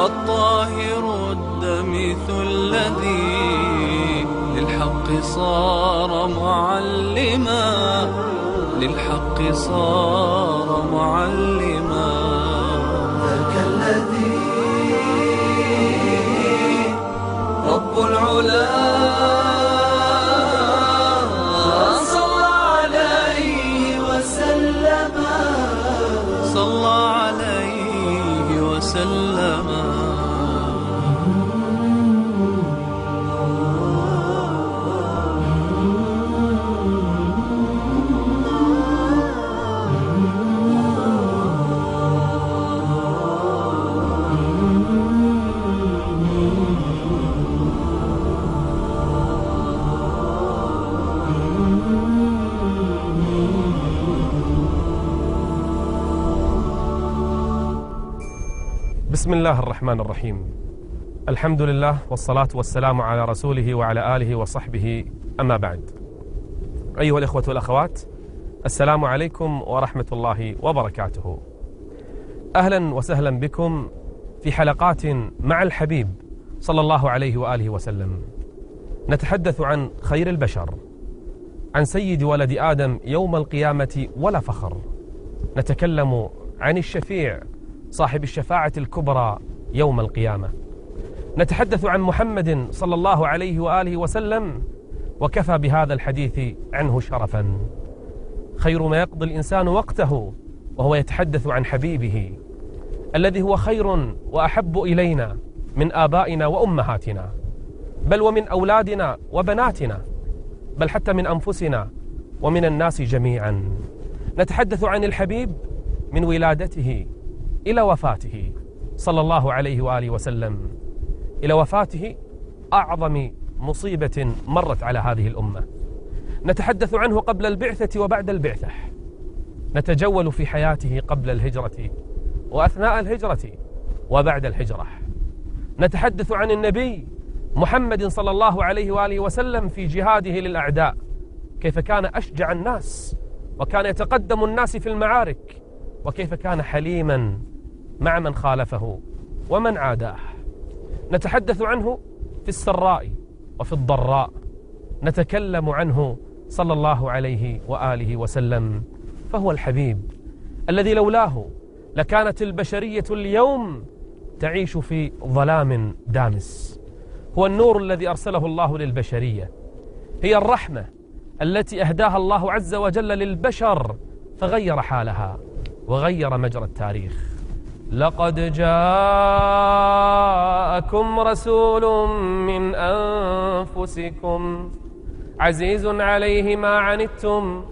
الطاهر الدمث الذي للحق صار معلما، للحق صار معلما. ذاك الذي رب العلا صلى عليه وسلم، صلى عليه وسلم. بسم الله الرحمن الرحيم. الحمد لله والصلاة والسلام على رسوله وعلى آله وصحبه، أما بعد. أيها الإخوة والأخوات، السلام عليكم ورحمة الله وبركاته. أهلا وسهلا بكم في حلقات مع الحبيب صلى الله عليه وآله وسلم. نتحدث عن خير البشر، عن سيد ولد آدم يوم القيامة ولا فخر. نتكلم عن الشفيع صاحب الشفاعة الكبرى يوم القيامة. نتحدث عن محمد صلى الله عليه وآله وسلم، وكفى بهذا الحديث عنه شرفا. خير ما يقضي الإنسان وقته وهو يتحدث عن حبيبه الذي هو خير وأحب إلينا من آبائنا وأمهاتنا، بل ومن أولادنا وبناتنا، بل حتى من أنفسنا ومن الناس جميعا. نتحدث عن الحبيب من ولادته إلى وفاته صلى الله عليه وآله وسلم، إلى وفاته أعظم مصيبة مرت على هذه الأمة. نتحدث عنه قبل البعثة وبعد البعثة، نتجول في حياته قبل الهجرة وأثناء الهجرة وبعد الهجرة. نتحدث عن النبي محمد صلى الله عليه وآله وسلم في جهاده للأعداء، كيف كان أشجع الناس وكان يتقدم الناس في المعارك، وكيف كان حليما مع من خالفه ومن عاداه. نتحدث عنه في السراء وفي الضراء، نتكلم عنه صلى الله عليه وآله وسلم، فهو الحبيب الذي لولاه لكانت البشرية اليوم تعيش في ظلام دامس. هو النور الذي أرسله الله للبشرية، هي الرحمة التي أهداها الله عز وجل للبشر فغير حالها وغير مجرى التاريخ. لقد جاءكم رسول من أنفسكم عزيز عليه ما عنتم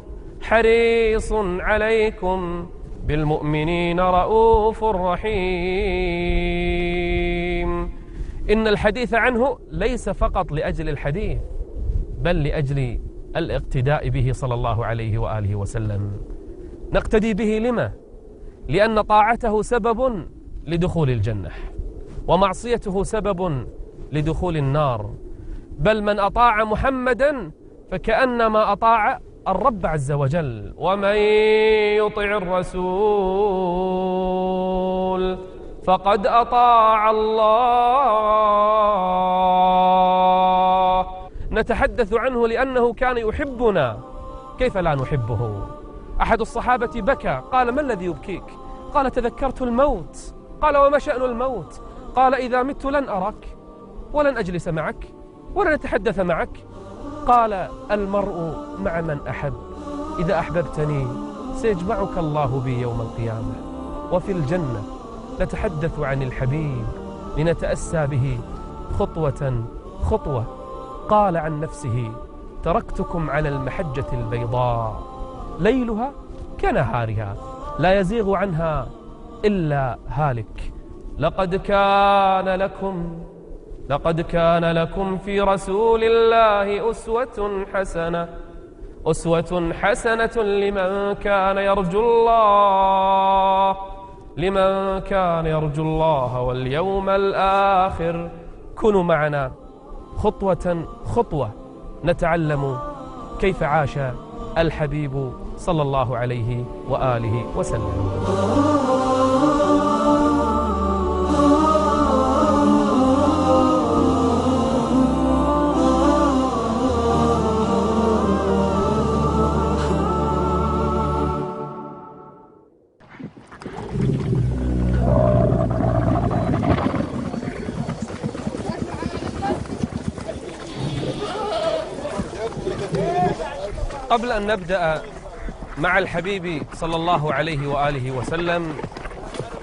حريص عليكم بالمؤمنين رؤوف رحيم. إن الحديث عنه ليس فقط لأجل الحديث، بل لأجل الاقتداء به صلى الله عليه وآله وسلم. نقتدي به لما؟ لأن طاعته سبب لدخول الجنة، ومعصيته سبب لدخول النار. بل من أطاع محمدا فكأنما أطاع الرب عز وجل. ومن يطع الرسول فقد أطاع الله. نتحدث عنه لأنه كان يحبنا، كيف لا نحبه؟ أحد الصحابة بكى، قال: ما الذي يبكيك؟ قال: تذكرت الموت. قال: وما شأن الموت؟ قال: إذا مت لن أراك ولن أجلس معك ولن أتحدث معك. قال: المرء مع من أحب، إذا أحببتني سيجمعك الله بي يوم القيامة. وفي الجنة نتحدث عن الحبيب لنتأسى به خطوة خطوة. قال عن نفسه: تركتكم على المحجة البيضاء ليلها كنهارها لا يزيغ عنها إلا هالك. لقد كان لكم في رسول الله أسوة حسنة لمن كان يرجو الله واليوم الآخر. كونوا معنا خطوة خطوة نتعلم كيف عاش الحبيب صلى الله عليه وآله وسلم. قبل أن نبدأ مع الحبيب صلى الله عليه وآله وسلم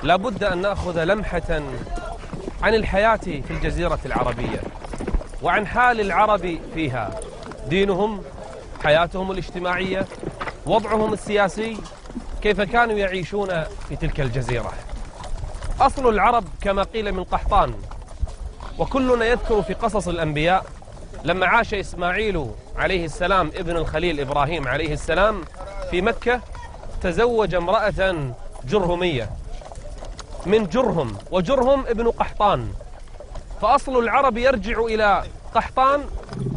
لابد أن نأخذ لمحة عن الحياة في الجزيرة العربية وعن حال العرب فيها، دينهم، حياتهم الاجتماعية، وضعهم السياسي، كيف كانوا يعيشون في تلك الجزيرة. أصل العرب كما قيل من قحطان، وكلنا يذكر في قصص الأنبياء لما عاش إسماعيل عليه السلام ابن الخليل إبراهيم عليه السلام في مكة تزوج امرأة جرهمية من جرهم، وجرهم ابن قحطان، فأصل العرب يرجع إلى قحطان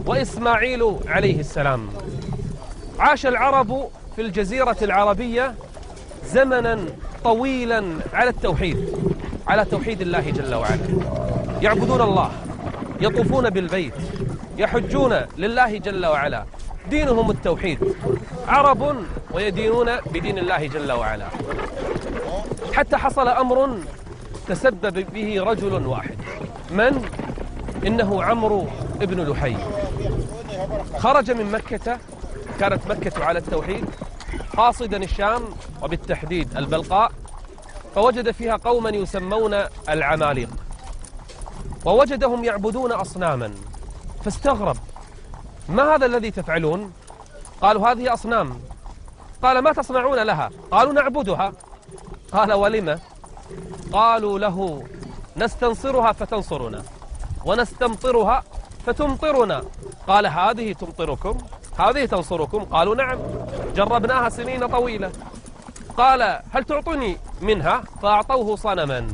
وإسماعيل عليه السلام. عاش العرب في الجزيرة العربية زمنا طويلا على التوحيد، على توحيد الله جل وعلا، يعبدون الله، يطوفون بالبيت، يحجون لله جل وعلا، دينهم التوحيد، عرب ويدينون بدين الله جل وعلا. حتى حصل أمر تسبب به رجل واحد، من؟ إنه عمرو ابن لحي. خرج من مكة، كانت مكة على التوحيد، قاصدا الشام وبالتحديد البلقاء، فوجد فيها قوما يسمون العماليق، ووجدهم يعبدون أصناما، فاستغرب: ما هذا الذي تفعلون؟ قالوا: هذه أصنام. قال: ما تصنعون لها؟ قالوا: نعبدها. قال: ولم؟ قالوا له: نستنصرها فتنصرنا، ونستمطرها فتمطرنا. قال: هذه تمطركم؟ هذه تنصركم؟ قالوا: نعم، جربناها سنين طويلة. قال: هل تعطوني منها؟ فأعطوه صنما،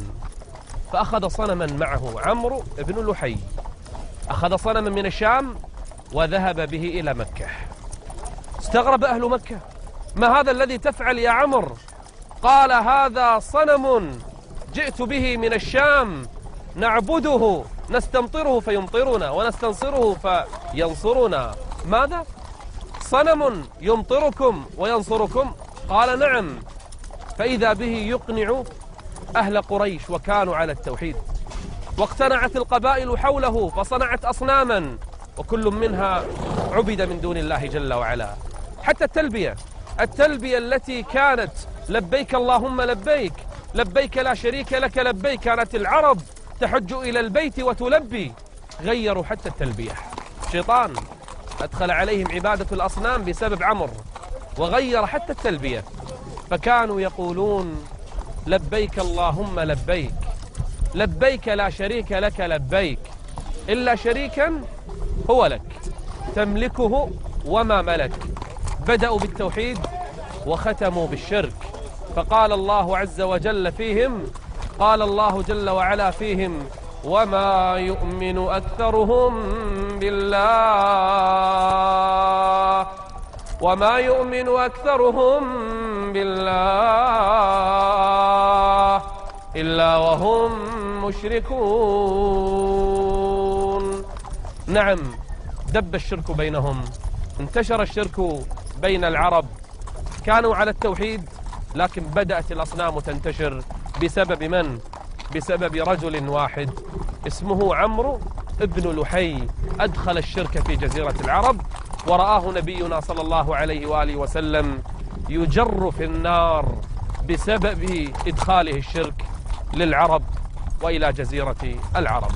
فأخذ صنما معه عمرو بن لحي، أخذ صنما من الشام وذهب به إلى مكة. استغرب أهل مكة: ما هذا الذي تفعل يا عمرو؟ قال: هذا صنم جئت به من الشام، نعبده، نستمطره فيمطرنا، ونستنصره فينصرنا. ماذا؟ صنم يمطركم وينصركم؟ قال: نعم. فإذا به يقنع أهل قريش، وكانوا على التوحيد، واقتنعت القبائل حوله فصنعت أصناما، وكل منها عبد من دون الله جل وعلا. حتى التلبية التي كانت لبيك اللهم لبيك، لبيك لا شريك لك لبيك، كانت العرب تحج إلى البيت وتلبي، غيروا حتى التلبية. شيطان أدخل عليهم عبادة الأصنام بسبب عمرو، وغير حتى التلبية، فكانوا يقولون: لبيك اللهم لبيك، لبيك لا شريك لك لبيك، إلا شريكا هو لك تملكه وما ملك. بدأوا بالتوحيد وختموا بالشرك، فقال الله عز وجل فيهم، قال الله جل وعلا فيهم: وما يؤمن أكثرهم بالله، وما يؤمن أكثرهم بالله إلا وهم مشركون. نعم، دب الشرك بينهم، انتشر الشرك بين العرب، كانوا على التوحيد لكن بدأت الأصنام تنتشر بسبب من؟ بسبب رجل واحد اسمه عمرو ابن لحي، أدخل الشرك في جزيرة العرب، ورآه نبينا صلى الله عليه وآله وسلم يجر في النار بسبب إدخاله الشرك للعرب وإلى جزيرة العرب.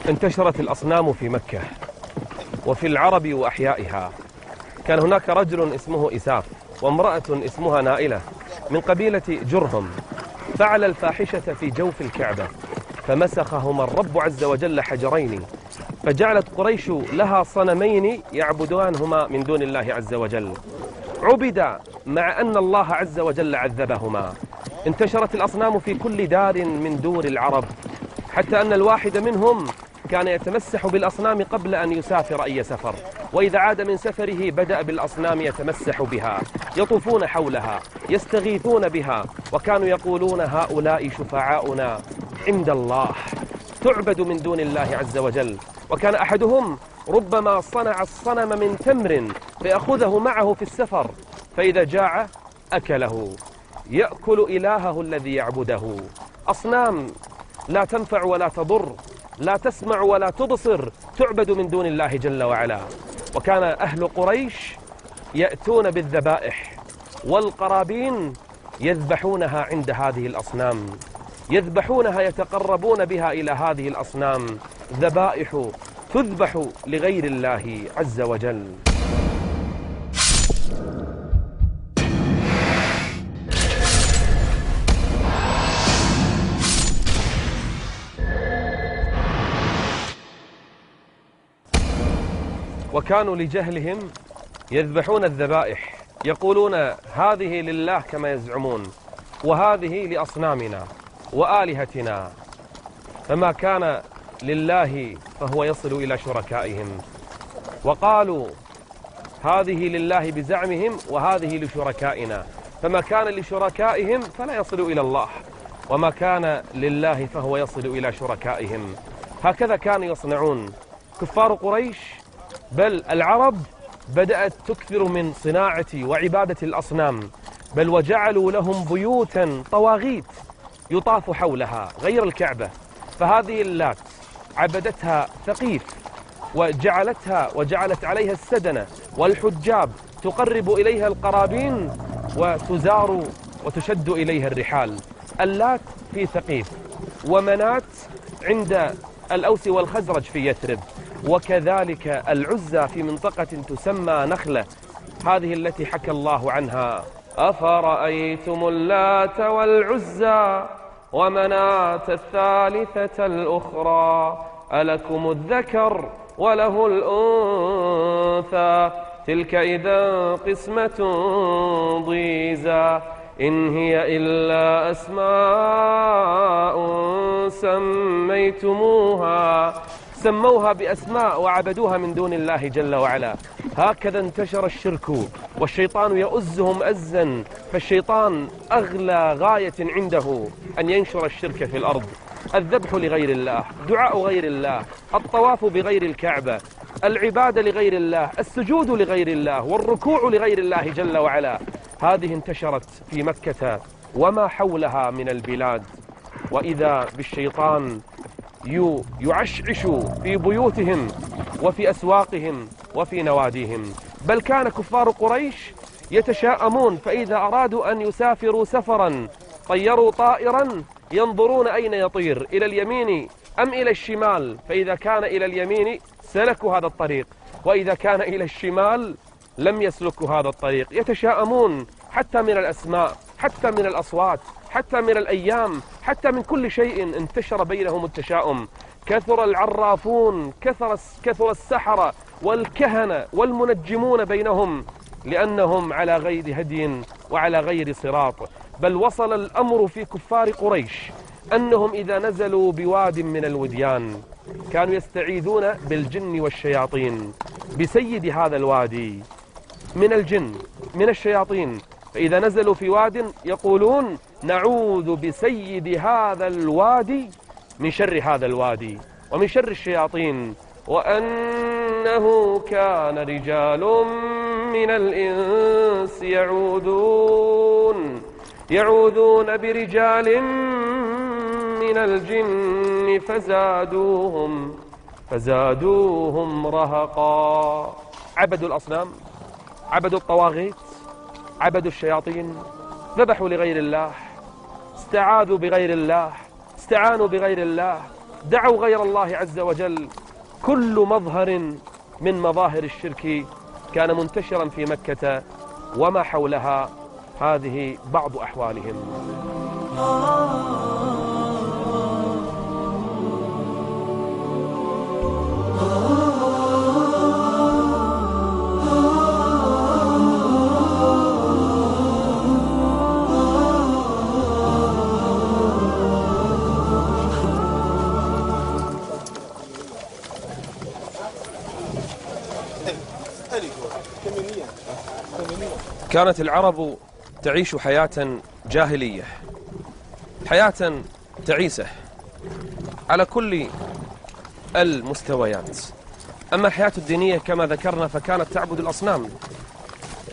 انتشرت الأصنام في مكة وفي العرب وأحيائها. كان هناك رجل اسمه إساف وامرأة اسمها نائلة من قبيلة جرهم، فعل الفاحشة في جوف الكعبة، فمسخهما الرب عز وجل حجرين، فجعلت قريش لها صنمين يعبدانهما من دون الله عز وجل، عبد مع أن الله عز وجل عذبهما. انتشرت الأصنام في كل دار من دور العرب، حتى أن الواحد منهم كان يتمسح بالأصنام قبل أن يسافر أي سفر، وإذا عاد من سفره بدأ بالأصنام يتمسح بها، يطوفون حولها، يستغيثون بها، وكانوا يقولون هؤلاء شفعاؤنا عند الله، تعبد من دون الله عز وجل. وكان أحدهم ربما صنع الصنم من تمر فيأخذه معه في السفر، فإذا جاع أكله، يأكل إلهه الذي يعبده. أصنام لا تنفع ولا تضر، لا تسمع ولا تبصر، تعبد من دون الله جل وعلا. وكان أهل قريش يأتون بالذبائح والقرابين يذبحونها عند هذه الأصنام، يذبحونها يتقربون بها إلى هذه الأصنام، ذبائح تذبح لغير الله عز وجل. وكانوا لجهلهم يذبحون الذبائح، يقولون هذه لله كما يزعمون، وهذه لأصنامنا وآلهتنا، فما كان لله فهو يصل إلى شركائهم. وقالوا هذه لله بزعمهم وهذه لشركائنا، فما كان لشركائهم فلا يصل إلى الله، وما كان لله فهو يصل إلى شركائهم. هكذا كانوا يصنعون كفار قريش، بل العرب بدأت تكثر من صناعة وعبادة الأصنام، بل وجعلوا لهم بيوتا طواغيت يطاف حولها غير الكعبة. فهذه اللات عبدتها ثقيف وجعلت عليها السدنة والحجاب، تقرب إليها القرابين وتزار وتشد إليها الرحال. اللات في ثقيف، ومنات عند الأوس والخزرج في يثرب، وكذلك العزى في منطقة تسمى نخلة، هذه التي حكى الله عنها: أفرأيتم اللات والعزى ومناة الثالثة الأخرى ألكم الذكر وله الأنثى تلك إذا قسمة ضيزى إن هي إلا أسماء سموها بأسماء وعبدوها من دون الله جل وعلا. هكذا انتشر الشرك، والشيطان يؤزهم أزا، فالشيطان أغلى غاية عنده أن ينشر الشرك في الأرض. الذبح لغير الله، دعاء غير الله، الطواف بغير الكعبة، العبادة لغير الله، السجود لغير الله، والركوع لغير الله جل وعلا، هذه انتشرت في مكة وما حولها من البلاد. وإذا بالشيطان يعشعش في بيوتهم وفي أسواقهم وفي نواديهم. بل كان كفار قريش يتشاءمون، فإذا أرادوا أن يسافروا سفرا طيروا طائرا ينظرون أين يطير، إلى اليمين أم إلى الشمال، فإذا كان إلى اليمين سلكوا هذا الطريق، وإذا كان إلى الشمال لم يسلكوا هذا الطريق. يتشاءمون حتى من الأسماء، حتى من الأصوات، حتى من الأيام، حتى من كل شيء انتشر بينهم التشاؤم. كثر العرافون، كثر السحرة والكهنة والمنجمون بينهم، لأنهم على غير هدي وعلى غير صراط. بل وصل الأمر في كفار قريش أنهم إذا نزلوا بواد من الوديان كانوا يستعيذون بالجن والشياطين، بسيد هذا الوادي من الجن من الشياطين. فإذا نزلوا في واد يقولون نعوذ بسيد هذا الوادي من شر هذا الوادي ومن شر الشياطين. وأنه كان رجال من الإنس يعوذون برجال من الجن فزادوهم رهقا. عبدوا الأصنام، عبدوا الطواغيت، عبدوا الشياطين، ذبحوا لغير الله، استعاذوا بغير الله، استعانوا بغير الله، دعوا غير الله عز وجل. كل مظهر من مظاهر الشرك كان منتشرا في مكة وما حولها. هذه بعض أحوالهم. كانت العرب تعيش حياة جاهلية، حياة تعيسة على كل المستويات. أما الحياة الدينية كما ذكرنا فكانت تعبد الأصنام،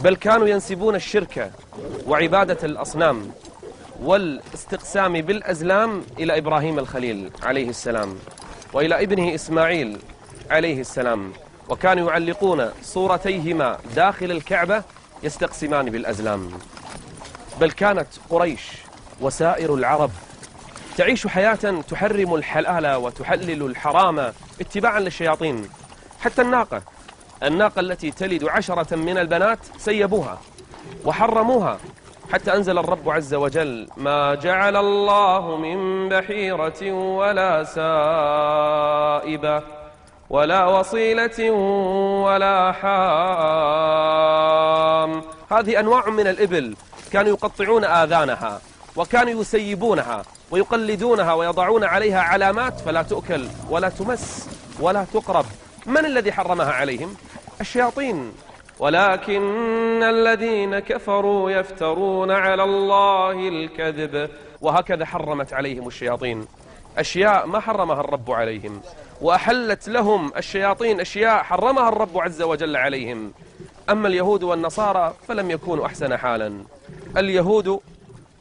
بل كانوا ينسبون الشرك وعبادة الأصنام والاستقسام بالأزلام إلى إبراهيم الخليل عليه السلام وإلى ابنه إسماعيل عليه السلام، وكانوا يعلقون صورتيهما داخل الكعبة يستقسمان بالأزلام. بل كانت قريش وسائر العرب تعيش حياة تحرم الحلال وتحلل الحرام اتباعا للشياطين. حتى الناقة التي تلد 10 من البنات سيبوها وحرموها، حتى أنزل الرب عز وجل: ما جعل الله من بحيرة ولا سائبة ولا وصيلة ولا حام. هذه أنواع من الإبل كانوا يقطعون آذانها وكانوا يسيبونها ويقلدونها ويضعون عليها علامات فلا تؤكل ولا تمس ولا تقرب. من الذي حرمها عليهم؟ الشياطين. ولكن الذين كفروا يفترون على الله الكذب. وهكذا حرمت عليهم الشياطين أشياء ما حرمها الرب عليهم، وأحلت لهم الشياطين أشياء حرمها الرب عز وجل عليهم. أما اليهود والنصارى فلم يكونوا أحسن حالا. اليهود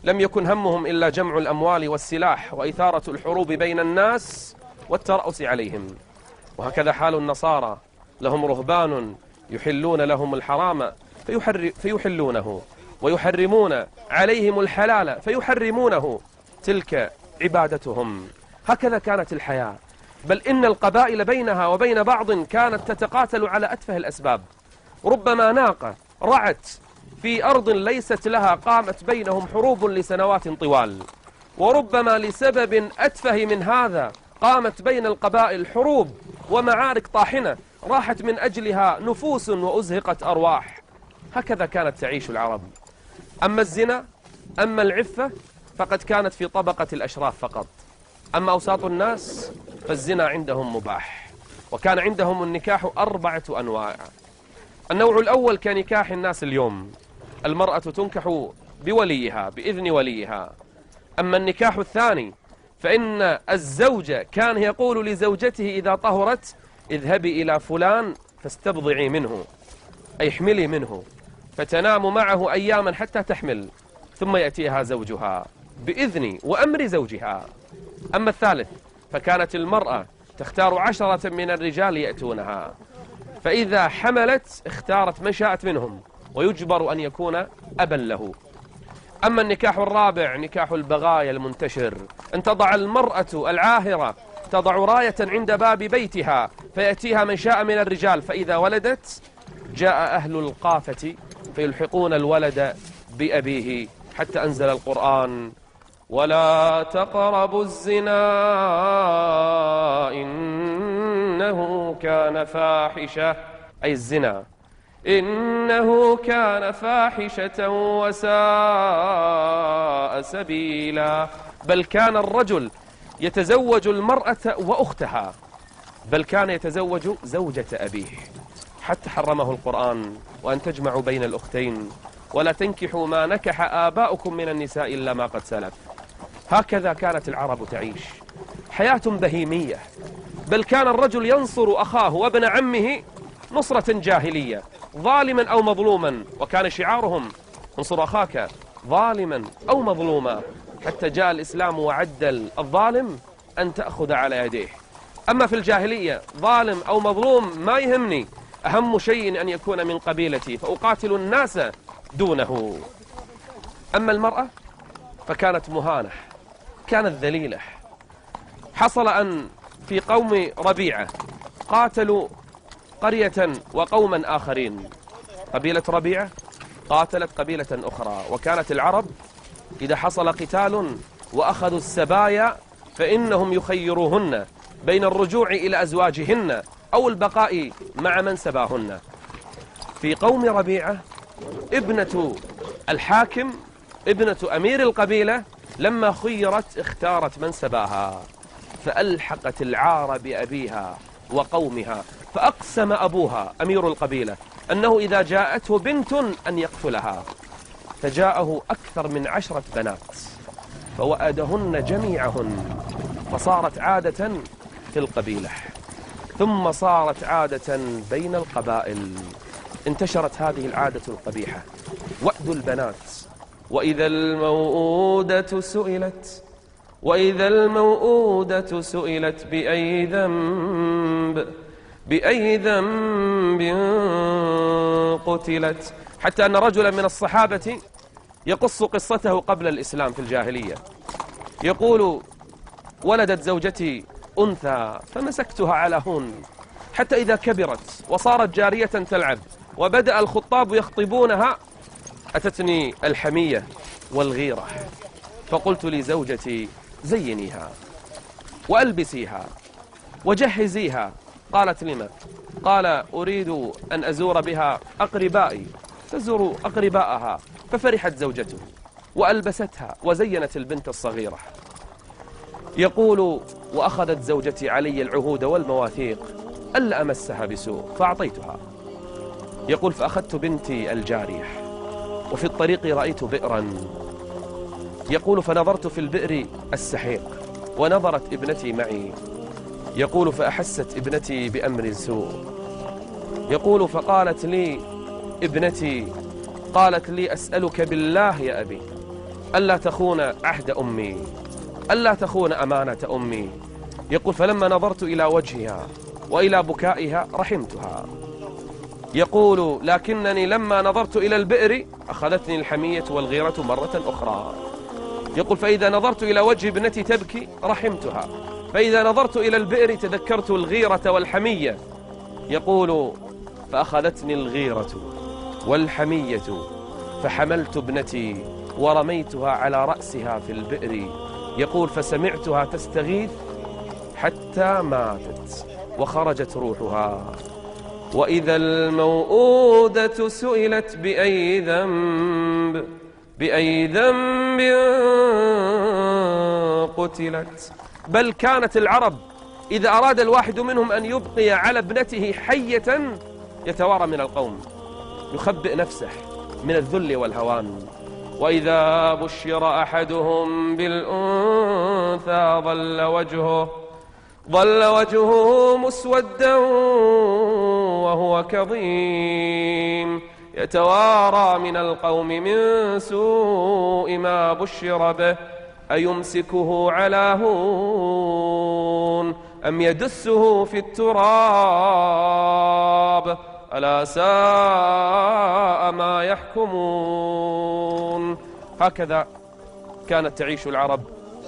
لم يكن همهم إلا جمع الأموال والسلاح وإثارة الحروب بين الناس والترأس عليهم. وهكذا حال النصارى، لهم رهبان يحلون لهم الحرام فيحلونه ويحرمون عليهم الحلال فيحرمونه. تلك عبادتهم. هكذا كانت الحياة. بل إن القبائل بينها وبين بعض كانت تتقاتل على أتفه الأسباب. ربما ناقة رعت في أرض ليست لها قامت بينهم حروب لسنوات طوال، وربما لسبب أتفه من هذا قامت بين القبائل حروب ومعارك طاحنة راحت من أجلها نفوس وأزهقت أرواح. هكذا كانت تعيش العرب. أما الزنا، أما العفة فقد كانت في طبقة الأشراف فقط. أما أوساط الناس فالزنا عندهم مباح. وكان عندهم النكاح 4 أنواع. النوع الأول كنكاح الناس اليوم، المرأة تنكح بوليها بإذن وليها. أما النكاح الثاني فإن الزوج كان يقول لزوجته إذا طهرت: اذهبي إلى فلان فاستبضعي منه، أي احملي منه، فتنام معه أياما حتى تحمل، ثم يأتيها زوجها بإذن وأمر زوجها. أما الثالث فكانت المرأة تختار 10 من الرجال يأتونها، فإذا حملت اختارت من شاءت منهم ويجبر أن يكون أبا له. أما النكاح الرابع نكاح البغايا المنتشر، أن تضع المرأة العاهرة تضع راية عند باب بيتها فيأتيها من شاء من الرجال، فإذا ولدت جاء أهل القافة فيلحقون الولد بأبيه، حتى أنزل القرآن: ولا تقربوا الزنا إنه كان فاحشة، أي الزنا إنه كان فاحشة وساء سبيلا. بل كان الرجل يتزوج المرأة وأختها، بل كان يتزوج زوجة أبيه، حتى حرمه القرآن: وأن تجمعوا بين الأختين ولا تنكحوا ما نكح آباؤكم من النساء إلا ما قد سلف. هكذا كانت العرب تعيش حياة بهيمية. بل كان الرجل ينصر أخاه وابن عمه نصرة جاهلية، ظالما أو مظلوما، وكان شعارهم: انصر أخاك ظالما أو مظلوما، حتى جاء الإسلام وعدل الظالم أن تأخذ على يديه. أما في الجاهلية ظالم أو مظلوم ما يهمني، أهم شيء أن يكون من قبيلتي فأقاتل الناس دونه. أما المرأة فكانت مهانة، كانت ذليلة. حصل أن في قوم ربيعة قاتلوا قرية وقوما آخرين. قبيلة ربيعة قاتلت قبيلة أخرى، وكانت العرب إذا حصل قتال وأخذوا السبايا فإنهم يخيروهن بين الرجوع إلى أزواجهن أو البقاء مع من سباهن. في قوم ربيعة ابنة الحاكم ابنة أمير القبيلة لما خيرت اختارت من سباها، فألحقت العار بأبيها وقومها، فأقسم أبوها أمير القبيلة أنه إذا جاءته بنت أن يقتلها، فجاءه أكثر من 10 بنات فوأدهن جميعهن، فصارت عادة في القبيلة، ثم صارت عادة بين القبائل. انتشرت هذه العادة القبيحة، وأد البنات. وإذا الموءودة سئلت بأي ذنب قتلت. حتى أن رجلا من الصحابة يقص قصته قبل الإسلام في الجاهلية، يقول: ولدت زوجتي أنثى فمسكتها على هون، حتى إذا كبرت وصارت جارية تلعب وبدأ الخطاب يخطبونها أتتني الحمية والغيرة، فقلت لزوجتي: زينيها وألبسيها وجهزيها. قالت: لما؟ قال: أريد أن أزور بها أقربائي. تزور أقرباءها. ففرحت زوجته وألبستها وزينت البنت الصغيرة. يقول: وأخذت زوجتي علي العهود والمواثيق ألا أمسها بسوء فأعطيتها. يقول: فأخذت بنتي الجارية وفي الطريق رأيت بئرا. يقول: فنظرت في البئر السحيق ونظرت ابنتي معي. يقول: فأحست ابنتي بأمر سوء. يقول: فقالت لي ابنتي، قالت لي: أسألك بالله يا أبي ألا تخون عهد أمي، ألا تخون أمانة أمي. يقول: فلما نظرت إلى وجهها وإلى بكائها رحمتها. يقول: لكنني لما نظرت إلى البئر أخذتني الحمية والغيرة مرة أخرى. يقول: فإذا نظرت إلى وجه ابنتي تبكي رحمتها، فإذا نظرت إلى البئر تذكرت الغيرة والحمية. يقول: فأخذتني الغيرة والحمية فحملت ابنتي ورميتها على رأسها في البئر. يقول: فسمعتها تستغيث حتى ماتت وخرجت روحها. وإذا الموءودة سئلت بأي ذنب قتلت. بل كانت العرب إذا أراد الواحد منهم أن يبقي على ابنته حية يتوارى من القوم، يخبئ نفسه من الذل والهوان. وإذا بشر أحدهم بالأنثى ظل وجهه مسودا وهو كظيم، يتوارى من القوم من سوء ما بشر به، أيمسكه على هون أم يدسه في التراب، ألا ساء ما يحكمون. هكذا كانت تعيش العرب،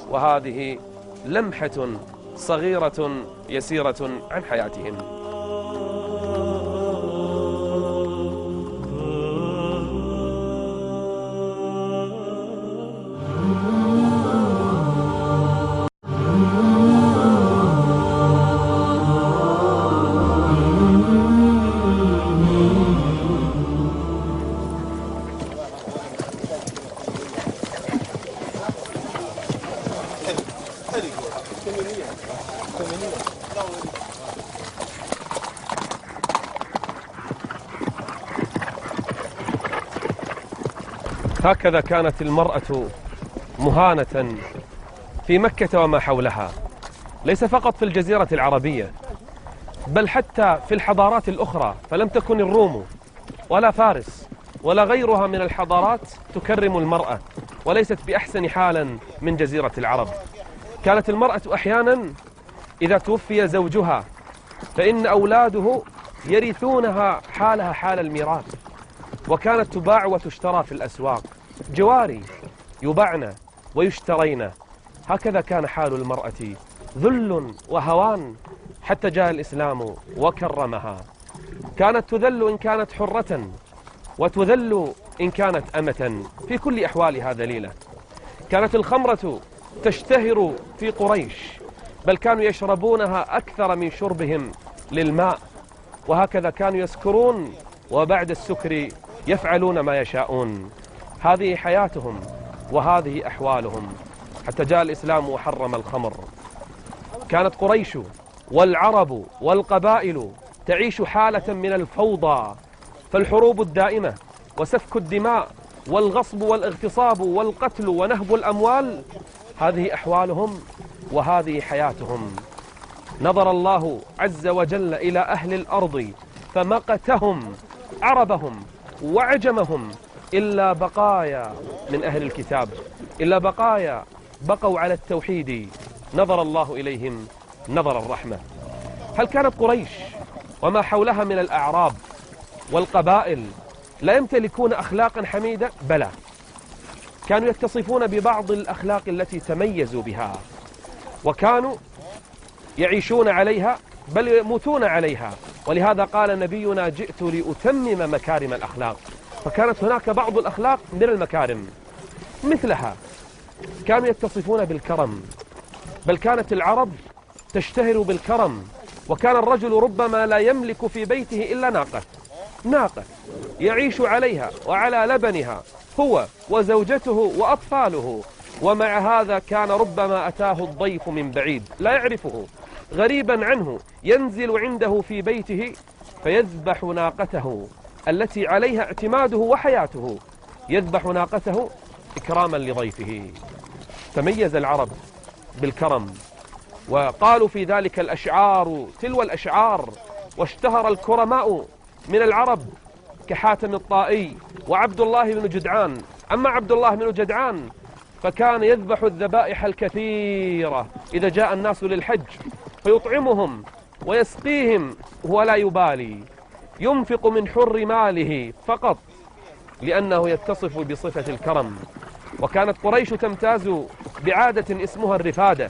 وهذه لمحة صغيرة يسيرة عن حياتهم. هكذا كانت المرأة مهانة في مكة وما حولها، ليس فقط في الجزيرة العربية بل حتى في الحضارات الأخرى. فلم تكن الروم ولا فارس ولا غيرها من الحضارات تكرم المرأة، وليست بأحسن حالا من جزيرة العرب. كانت المرأة أحيانا إذا توفي زوجها فإن أولاده يرثونها حالها حال الميراث، وكانت تباع وتشترى في الأسواق، جواري يباعن ويشترين. هكذا كان حال المرأة، ذل وهوان، حتى جاء الإسلام وكرمها. كانت تذل إن كانت حرة، وتذل إن كانت أمة، في كل أحوالها ذليلة. كانت الخمرة تشتهر في قريش، بل كانوا يشربونها أكثر من شربهم للماء، وهكذا كانوا يسكرون، وبعد السكر يفعلون ما يشاءون. هذه حياتهم وهذه أحوالهم، حتى جاء الإسلام وحرم الخمر. كانت قريش والعرب والقبائل تعيش حالة من الفوضى فالحروب الدائمة وسفك الدماء والغصب والاغتصاب والقتل ونهب الأموال، هذه أحوالهم وهذه حياتهم. نظر الله عز وجل إلى أهل الأرض فمقتهم عربهم وعجمهم إلا بقايا من أهل الكتاب، إلا بقايا بقوا على التوحيد، نظر الله إليهم نظر الرحمة. هل كانت قريش وما حولها من الأعراب والقبائل لا يمتلكون أخلاقا حميدة؟ بلى، كانوا يتصفون ببعض الأخلاق التي تميزوا بها، وكانوا يعيشون عليها بل يموتون عليها. ولهذا قال نبينا: جئت لأتمم مكارم الأخلاق. فكانت هناك بعض الأخلاق من المكارم مثلها، كانوا يتصفون بالكرم، بل كانت العرب تشتهر بالكرم. وكان الرجل ربما لا يملك في بيته إلا ناقة يعيش عليها وعلى لبنها هو وزوجته وأطفاله، ومع هذا كان ربما أتاه الضيف من بعيد لا يعرفه غريبا عنه، ينزل عنده في بيته فيذبح ناقته التي عليها اعتماده وحياته، يذبح ناقته إكراما لضيفه. تميز العرب بالكرم، وقالوا في ذلك الأشعار تلو الأشعار، واشتهر الكرماء من العرب كحاتم الطائي وعبد الله بن جدعان. أما عبد الله بن جدعان فكان يذبح الذبائح الكثيرة إذا جاء الناس للحج، فيطعمهم ويسقيهم ولا يبالي، ينفق من حر ماله فقط لأنه يتصف بصفة الكرم. وكانت قريش تمتاز بعادة اسمها الرفادة،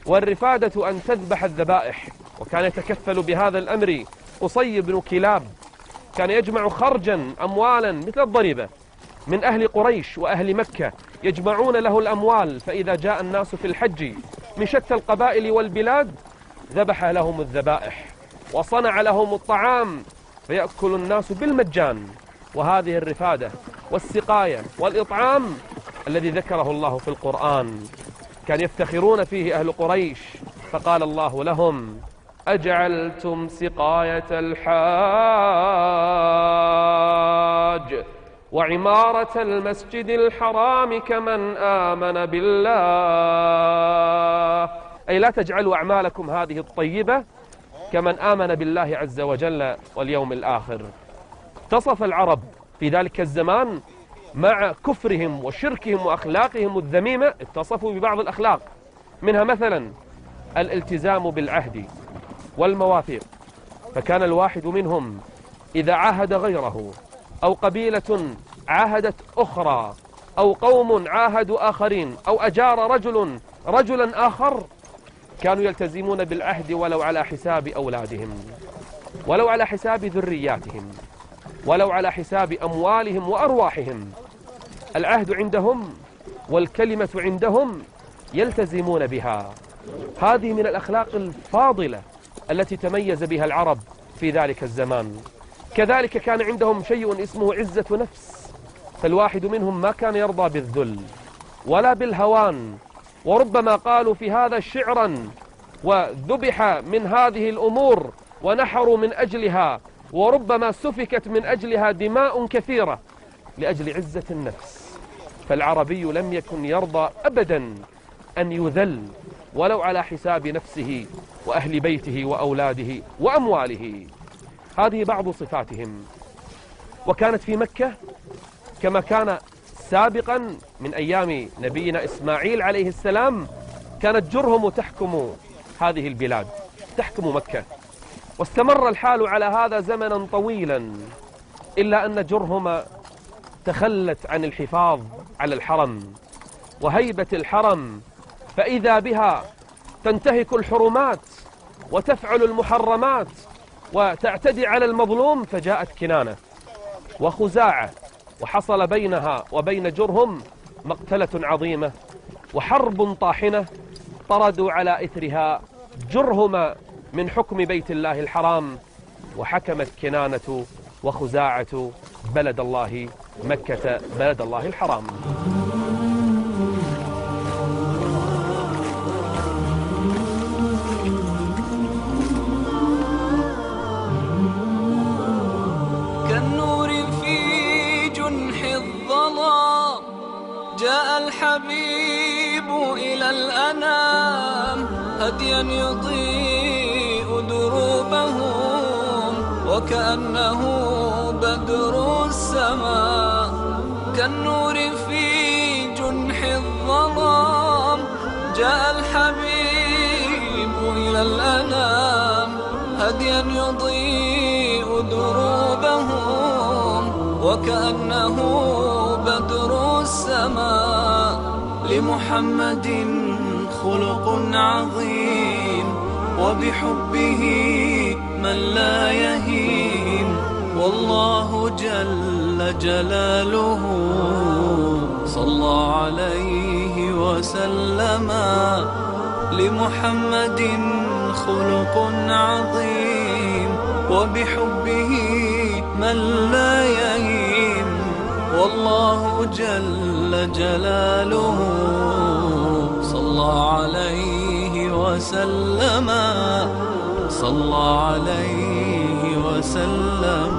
والرفادة أن تذبح الذبائح. وكان يتكفل بهذا الأمر قصي بن كلاب، كان يجمع خرجا أموالا مثل الضريبة من أهل قريش وأهل مكة، يجمعون له الأموال، فإذا جاء الناس في الحج من شتى القبائل والبلاد ذبح لهم الذبائح وصنع لهم الطعام فيأكل الناس بالمجان. وهذه الرفادة والسقاية والإطعام الذي ذكره الله في القرآن كان يفتخرون فيه أهل قريش، فقال الله لهم: أجعلتم سقاية الحاج وعمارة المسجد الحرام كمن آمن بالله، أي لا تجعلوا أعمالكم هذه الطيبة كمن آمن بالله عز وجل واليوم الآخر. اتصف العرب في ذلك الزمان مع كفرهم وشركهم وأخلاقهم الذميمة، اتصفوا ببعض الأخلاق، منها مثلا الالتزام بالعهد والمواثيق. فكان الواحد منهم إذا عاهد غيره، أو قبيلة عاهدت أخرى، أو قوم عاهدوا آخرين، أو أجار رجلا آخر، كانوا يلتزمون بالعهد ولو على حساب أولادهم، ولو على حساب ذرياتهم، ولو على حساب أموالهم وأرواحهم. العهد عندهم والكلمة عندهم يلتزمون بها. هذه من الأخلاق الفاضلة التي تميز بها العرب في ذلك الزمان. كذلك كان عندهم شيء اسمه عزة نفس، فالواحد منهم ما كان يرضى بالذل ولا بالهوان، وربما قالوا في هذا شعرا وذبح من هذه الأمور ونحروا من أجلها، وربما سفكت من أجلها دماء كثيرة لأجل عزة النفس. فالعربي لم يكن يرضى أبدا أن يذل ولو على حساب نفسه وأهل بيته وأولاده وأمواله. هذه بعض صفاتهم. وكانت في مكة كما كان سابقا من أيام نبينا إسماعيل عليه السلام، كانت جرهم تحكم هذه البلاد، تحكم مكة، واستمر الحال على هذا زمنا طويلا، إلا أن جرهم تخلت عن الحفاظ على الحرم وهيبة الحرم، فإذا بها تنتهك الحرمات وتفعل المحرمات وتعتدي على المظلوم. فجاءت كنانة وخزاعة، وحصل بينها وبين جرهم مقتلة عظيمة وحرب طاحنة، طردوا على إثرها جرهم من حكم بيت الله الحرام، وحكمت كنانة وخزاعة بلد الله مكة بلد الله الحرام. كالنور الحبيب إلى الأنام هديا يضيء دروبهم، وكأنه بدر السماء كالنور في جنح الظلام. جاء الحبيب إلى الأنام هديا يضيء دروبهم، وكأنه بدر السماء. لمحمد خلق عظيم، وبحبه من لا يهين، والله جل جلاله صلى عليه وسلم. لمحمد خلق عظيم، وبحبه من لا يهين، والله جل جلاله صلى عليه وسلم، صلى عليه وسلم.